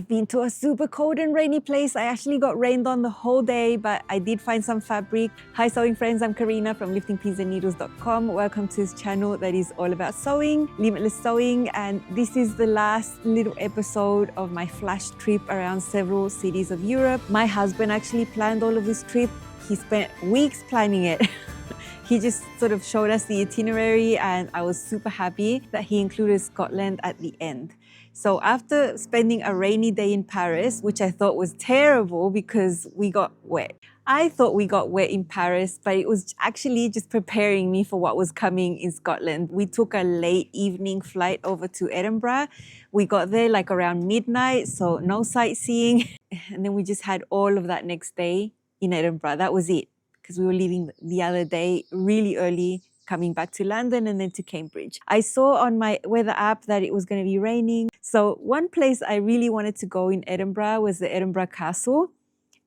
I've been to a super cold and rainy place. I actually got rained on the whole day, but I did find some fabric. Hi sewing friends, I'm Karina from liftingpinsandneedles.com. Welcome to this channel that is all about sewing, limitless sewing, and this is the last little episode of my flash trip around several cities of Europe. My husband actually planned all of this trip. He spent weeks planning it. He just sort of showed us the itinerary and I was super happy that he included Scotland at the end. So after spending a rainy day in Paris, which I thought was terrible because we got wet. I thought we got wet in Paris, but it was actually just preparing me for what was coming in Scotland. We took a late evening flight over to Edinburgh. We got there like around midnight, so no sightseeing. And then we just had all of that next day in Edinburgh. That was it, because we were leaving the other day really early, coming back to London and then to Cambridge. I saw on my weather app that it was going to be raining. So one place I really wanted to go in Edinburgh was the Edinburgh Castle.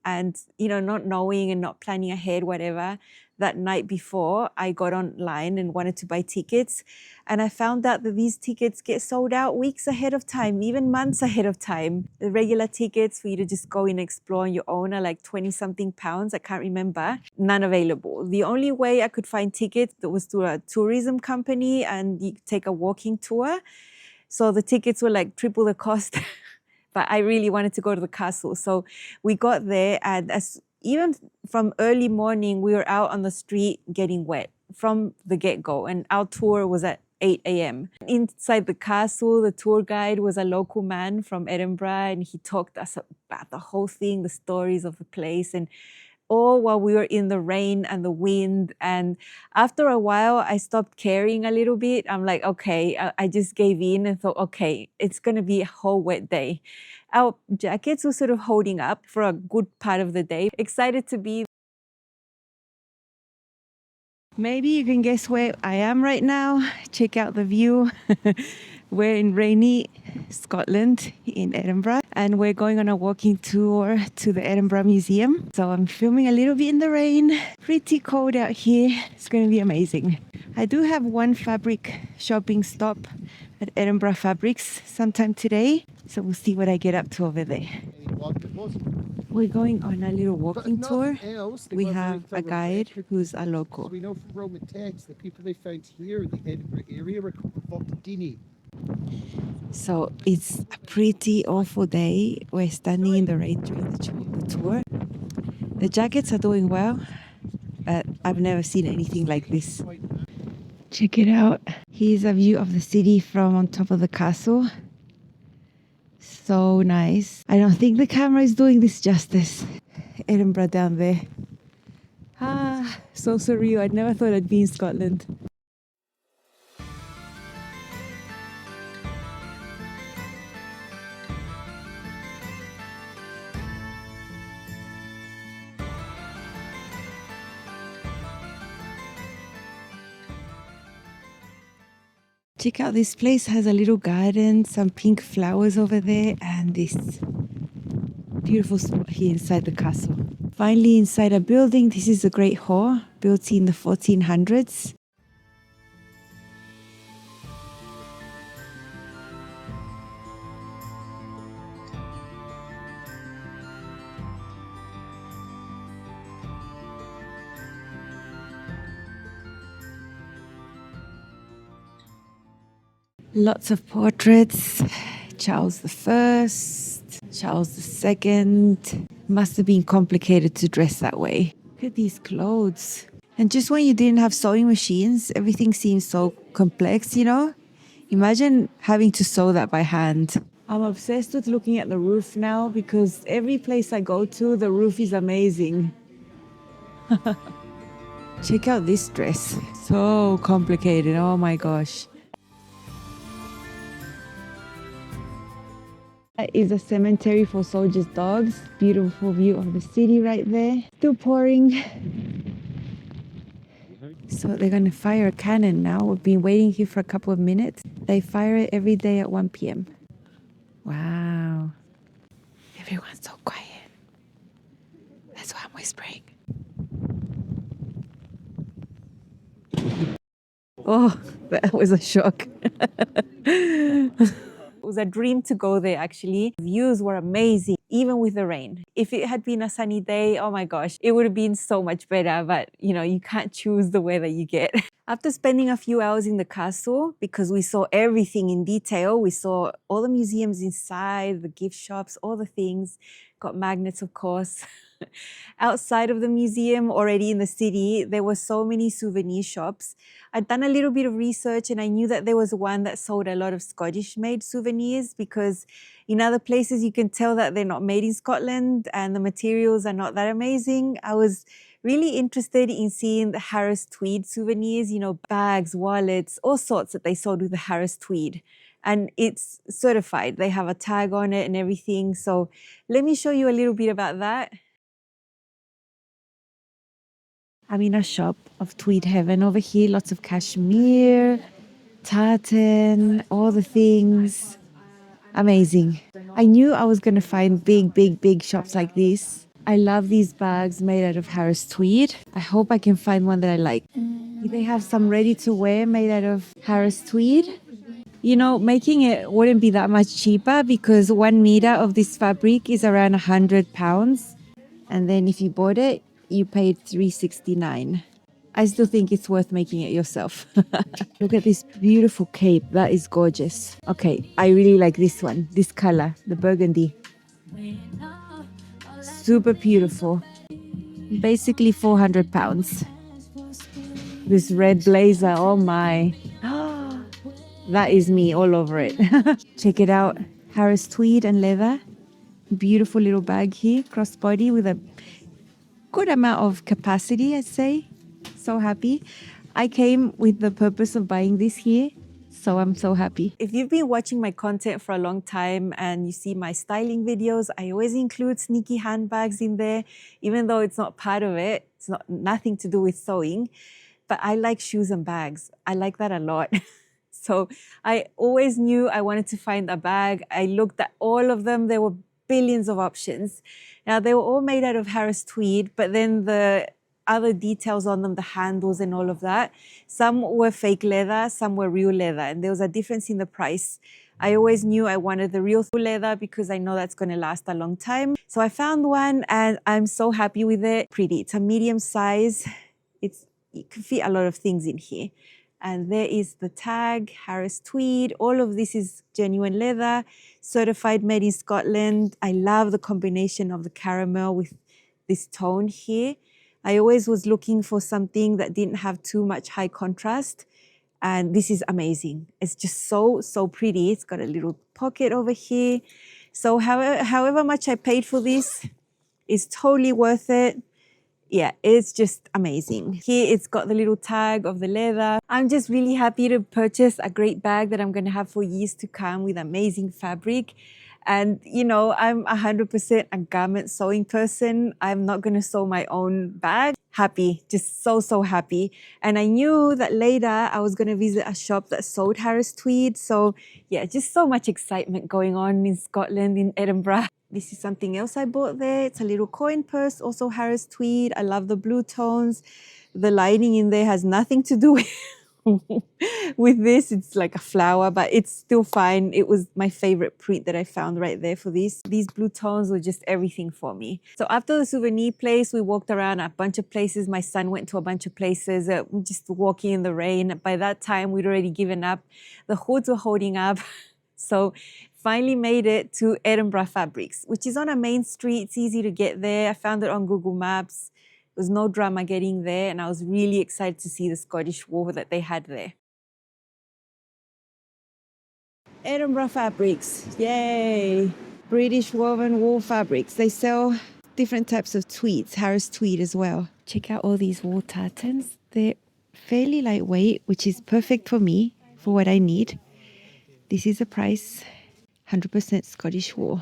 And, you know, not knowing and not planning ahead, whatever, that night before, I got online and wanted to buy tickets. And I found out that these tickets get sold out weeks ahead of time, even months ahead of time. The regular tickets for you to just go and explore on your own are like 20-something pounds. I can't remember. None available. The only way I could find tickets was through a tourism company and you take a walking tour. So the tickets were like triple the cost. But I really wanted to go to the castle. So we got there and even from early morning, we were out on the street getting wet from the get-go. And our tour was at 8 a.m. Inside the castle, the tour guide was a local man from Edinburgh and he talked to us about the whole thing, the stories of the place, and all while we were in the rain and the wind. And after a while, I stopped caring a little bit. I'm like, okay, I just gave in and thought, okay, it's going to be a whole wet day. Our jackets were sort of holding up for a good part of the day. Excited to be. Maybe you can guess where I am right now. Check out the view. We're in rainy Scotland in Edinburgh and we're going on a walking tour to the Edinburgh Museum. So I'm filming a little bit in the rain. Pretty cold out here. It's going to be amazing. I do have one fabric shopping stop at Edinburgh Fabrics sometime today. So we'll see what I get up to over there. We're going on a little walking tour. We have a guide who's a local. We know from Roman texts the people they found here in the Edinburgh area were called Dini. So it's a pretty awful day. We're standing in the rain during the tour. The jackets are doing well, but I've never seen anything like this. Check it out. Here's a view of the city from on top of the castle. So nice. I don't think the camera is doing this justice. Edinburgh down there. Ah, so surreal. I'd never thought I'd be in Scotland. Check out this place, has a little garden, some pink flowers over there, and this beautiful spot here inside the castle. Finally inside a building. This is a great hall built in the 1400s. Lots of portraits. Charles I, Charles II. Must have been complicated to dress that way. Look at these clothes. And just when you didn't have sewing machines, everything seems so complex, you know? Imagine having to sew that by hand. I'm obsessed with looking at the roof now because every place I go to, the roof is amazing. Check out this dress. So complicated. Oh my gosh. That is a cemetery for soldiers' dogs. Beautiful view of the city right there. Still pouring. So they're going to fire a cannon now. We've been waiting here for a couple of minutes. They fire it every day at 1 p.m. Wow. Everyone's so quiet. That's why I'm whispering. Oh, that was a shock. It was a dream to go there actually. The views were amazing, even with the rain. If it had been a sunny day, oh my gosh, it would have been so much better. But you know, you can't choose the weather you get. After spending a few hours in the castle, because we saw everything in detail, we saw all the museums inside, the gift shops, all the things, got magnets, of course. Outside of the museum, already in the city, there were so many souvenir shops. I'd done a little bit of research and I knew that there was one that sold a lot of Scottish-made souvenirs, because in other places you can tell that they're not made in Scotland and the materials are not that amazing. I was really interested in seeing the Harris Tweed souvenirs, you know, bags, wallets, all sorts that they sold with the Harris Tweed. And it's certified. They have a tag on it and everything. So let me show you a little bit about that. I'm in a shop of tweed heaven over here. Lots of cashmere, tartan, all the things. Amazing. I knew I was going to find big shops like this. I love these bags made out of Harris Tweed. I hope I can find one that I like. They have some ready to wear made out of Harris Tweed. You know, making it wouldn't be that much cheaper because 1 meter of this fabric is around £100. And then if you bought it, you paid $3.69. I still think it's worth making it yourself. Look at this beautiful cape. That is gorgeous. Okay, I really like this one. This color, the burgundy. Super beautiful. Basically £400. This red blazer, oh my. That is me all over it. Check it out. Harris Tweed and leather. Beautiful little bag here, crossbody with a good amount of capacity, I'd say. So happy. I came with the purpose of buying this here, so I'm so happy. If you've been watching my content for a long time and you see my styling videos, I always include sneaky handbags in there, even though it's not part of it. It's not nothing to do with sewing, but I like shoes and bags. I like that a lot. So I always knew I wanted to find a bag. I looked at all of them. There were billions of options. Now, they were all made out of Harris Tweed, but then the other details on them, the handles and all of that, some were fake leather, some were real leather, and there was a difference in the price. I always knew I wanted the real leather because I know that's going to last a long time. So I found one and I'm so happy with it. Pretty. It's a medium size. You can fit a lot of things in here. And there is the tag, Harris Tweed. All of this is genuine leather, certified made in Scotland. I love the combination of the caramel with this tone here. I always was looking for something that didn't have too much high contrast. And this is amazing. It's just so pretty. It's got a little pocket over here. So however much I paid for this is totally worth it. Yeah, it's just amazing. Here it's got the little tag of the leather. I'm just really happy to purchase a great bag that I'm going to have for years to come with amazing fabric. And, you know, I'm 100% a garment sewing person. I'm not going to sew my own bag. Happy, just so happy. And I knew that later I was going to visit a shop that sold Harris Tweed. So yeah, just so much excitement going on in Scotland, in Edinburgh. This is something else I bought there. It's a little coin purse, also Harris Tweed. I love the blue tones. The lining in there has nothing to do with this. It's like a flower, but it's still fine. It was my favorite print that I found right there for this. These blue tones were just everything for me. So after the souvenir place, we walked around a bunch of places. My son went to a bunch of places, just walking in the rain. By that time, we'd already given up. The hoods were holding up. So finally made it to Edinburgh Fabrics, which is on a main street. It's easy to get there. I found it on Google Maps. There was no drama getting there, and I was really excited to see the Scottish wool that they had there. Edinburgh Fabrics, yay! British woven wool fabrics. They sell different types of tweeds, Harris Tweed as well. Check out all these wool tartans. They're fairly lightweight, which is perfect for me, for what I need. This is the price, 100% Scottish wool.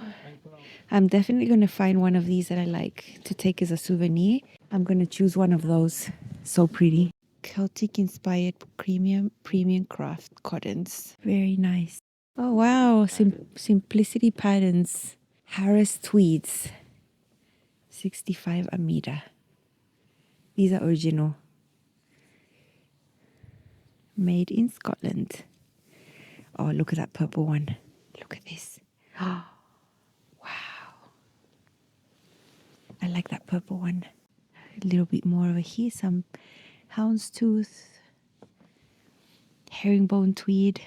I'm definitely going to find one of these that I like to take as a souvenir. I'm going to choose one of those. So pretty. Celtic inspired premium craft cottons. Very nice. Oh wow, simplicity patterns. Harris Tweeds. 65 a meter. These are original. Made in Scotland. Oh, look at that purple one. Look Look at this. Oh, wow. I like that purple one. A little bit more over here. Some houndstooth, herringbone tweed.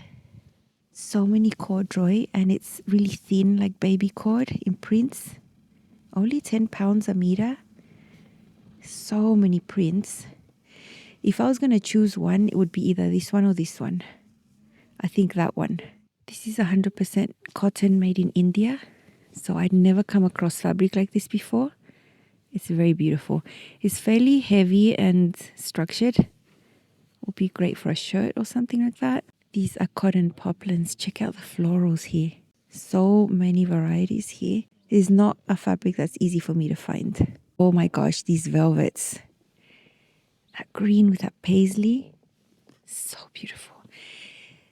So many corduroy, and it's really thin, like baby cord in prints. Only £10 a meter. So many prints. If I was going to choose one, it would be either this one or this one. I think that one. This is 100% cotton made in India. So I'd never come across fabric like this before. It's very beautiful. It's fairly heavy and structured. Would be great for a shirt or something like that. These are cotton poplins. Check out the florals here. So many varieties here. It's not a fabric that's easy for me to find. Oh my gosh, these velvets. That green with that paisley. So beautiful.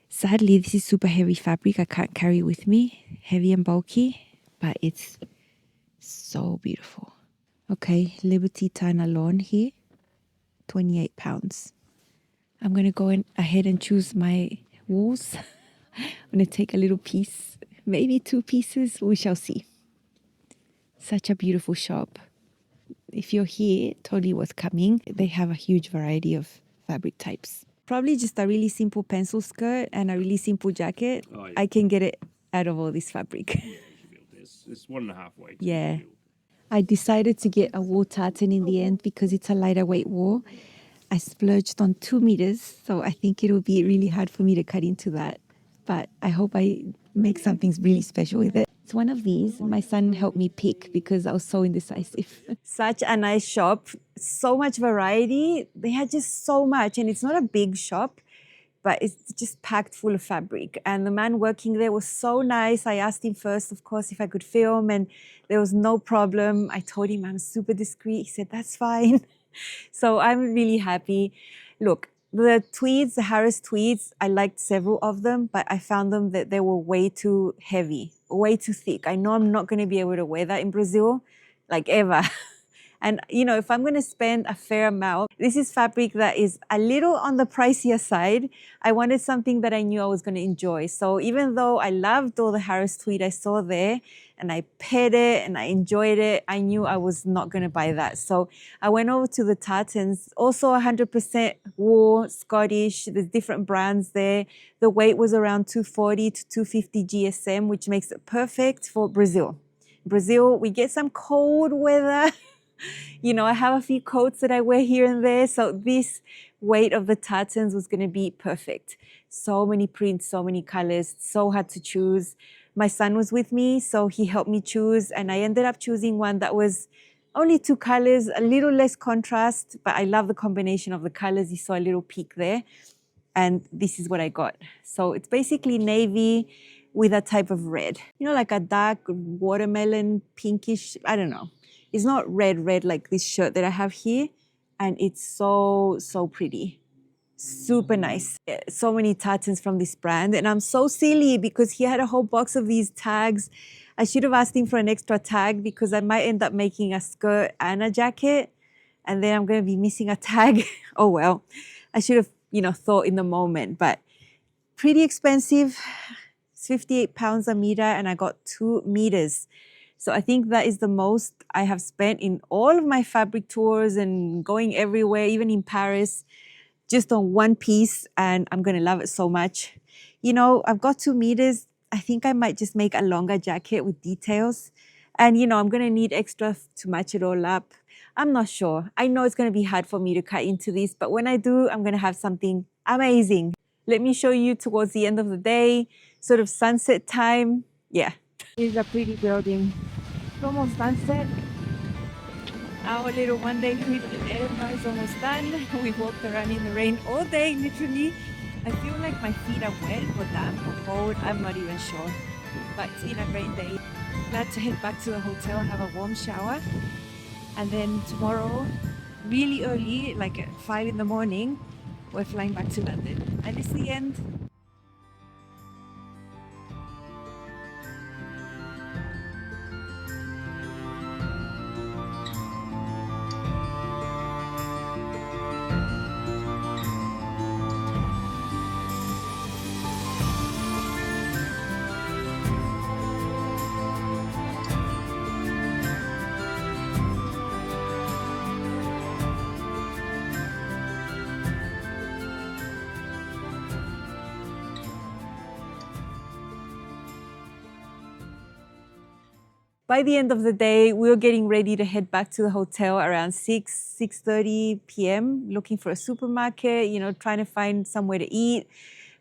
Sadly, this is super heavy fabric. I can't carry with me. Heavy and bulky, but it's so beautiful. Okay, Liberty Tana lawn here. £28. I'm going to go ahead and choose my wools. I'm going to take a little piece, maybe 2 pieces. We shall see. Such a beautiful shop. If you're here, totally worth coming. They have a huge variety of fabric types. Probably just a really simple pencil skirt and a really simple jacket. Oh, yeah. I can get it out of all this fabric. It's 1.5 weight. Yeah. I decided to get a wool tartan in the end because it's a lighter weight wool. I splurged on 2 meters, so I think it'll be really hard for me to cut into that. But I hope I make something really special with it. It's one of these. My son helped me pick because I was so indecisive. Such a nice shop. So much variety. They had just so much, and it's not a big shop, but it's just packed full of fabric. And the man working there was so nice. I asked him first, of course, if I could film, and there was no problem. I told him I'm super discreet. He said, that's fine. So I'm really happy. Look, the tweeds, the Harris tweeds, I liked several of them, but I found them that they were way too heavy, way too thick. I know I'm not going to be able to wear that in Brazil, like ever. And, you know, if I'm going to spend a fair amount, this is fabric that is a little on the pricier side. I wanted something that I knew I was going to enjoy. So even though I loved all the Harris tweed I saw there, and I paired it and I enjoyed it, I knew I was not going to buy that. So I went over to the tartans, also 100% wool, Scottish. There's different brands there. The weight was around 240 to 250 GSM, which makes it perfect for Brazil. Brazil, we get some cold weather. You know, I have a few coats that I wear here and there. So this weight of the tartans was going to be perfect. So many prints, so many colors, so hard to choose. My son was with me, so he helped me choose. And I ended up choosing one that was only 2 colors, a little less contrast, but I love the combination of the colors. You saw a little peak there. And this is what I got. So it's basically navy with a type of red. You know, like a dark watermelon, pinkish, I don't know. It's not red like this shirt that I have here. And it's so, so pretty. Super nice. So many tartans from this brand. And I'm so silly because he had a whole box of these tags. I should have asked him for an extra tag because I might end up making a skirt and a jacket. And then I'm going to be missing a tag. Oh, well. I should have, you know, thought in the moment. But pretty expensive. It's £58 a meter. And I got 2 meters. So I think that is the most I have spent in all of my fabric tours and going everywhere, even in Paris, just on one piece. And I'm going to love it so much. You know, I've got 2 meters. I think I might just make a longer jacket with details. And, you know, I'm going to need extra to match it all up. I'm not sure. I know it's going to be hard for me to cut into this, but when I do, I'm going to have something amazing. Let me show you towards the end of the day, sort of sunset time. Yeah. Here's a pretty building. It's almost sunset. Our little one-day trip in Edinburgh is almost done. We've walked around in the rain all day, literally. I feel like my feet are wet or damp or cold. I'm not even sure. But it's been a great day. Glad to head back to the hotel and have a warm shower. And then tomorrow, really early, like at 5 in the morning, we're flying back to London. And it's the end. By the end of the day, we were getting ready to head back to the hotel around 6:30 p.m., looking for a supermarket, trying to find somewhere to eat.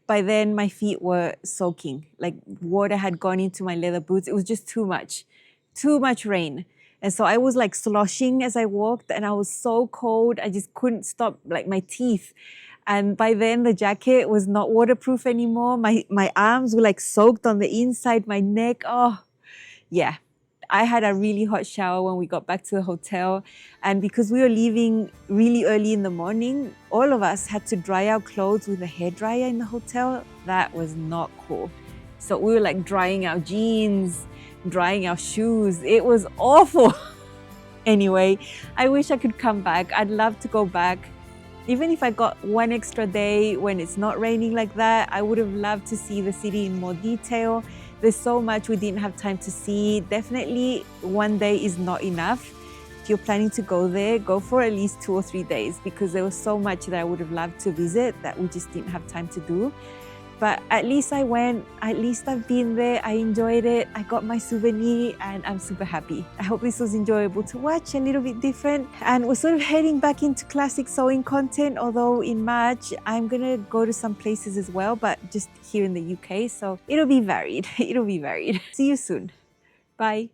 By then, my feet were soaking. Like water had gone into my leather boots. It was just too much rain. And so I was like sloshing as I walked, and I was so cold. I just couldn't stop, like my teeth. And by then, the jacket was not waterproof anymore. My arms were like soaked on the inside, my neck. Oh, yeah. I had a really hot shower when we got back to the hotel. And because we were leaving really early in the morning, all of us had to dry our clothes with a hairdryer in the hotel. That was not cool. So we were like drying our jeans, drying our shoes. It was awful. Anyway, I wish I could come back. I'd love to go back. Even if I got one extra day when it's not raining like that, I would have loved to see the city in more detail. There's so much we didn't have time to see. Definitely one day is not enough. If you're planning to go there, go for at least 2 or 3 days, because there was so much that I would have loved to visit that we just didn't have time to do. But at least I went, at least I've been there, I enjoyed it, I got my souvenir, and I'm super happy. I hope this was enjoyable to watch, a little bit different. And we're sort of heading back into classic sewing content, although in March, I'm gonna go to some places as well, but just here in the UK, so it'll be varied, it'll be varied. See you soon. Bye.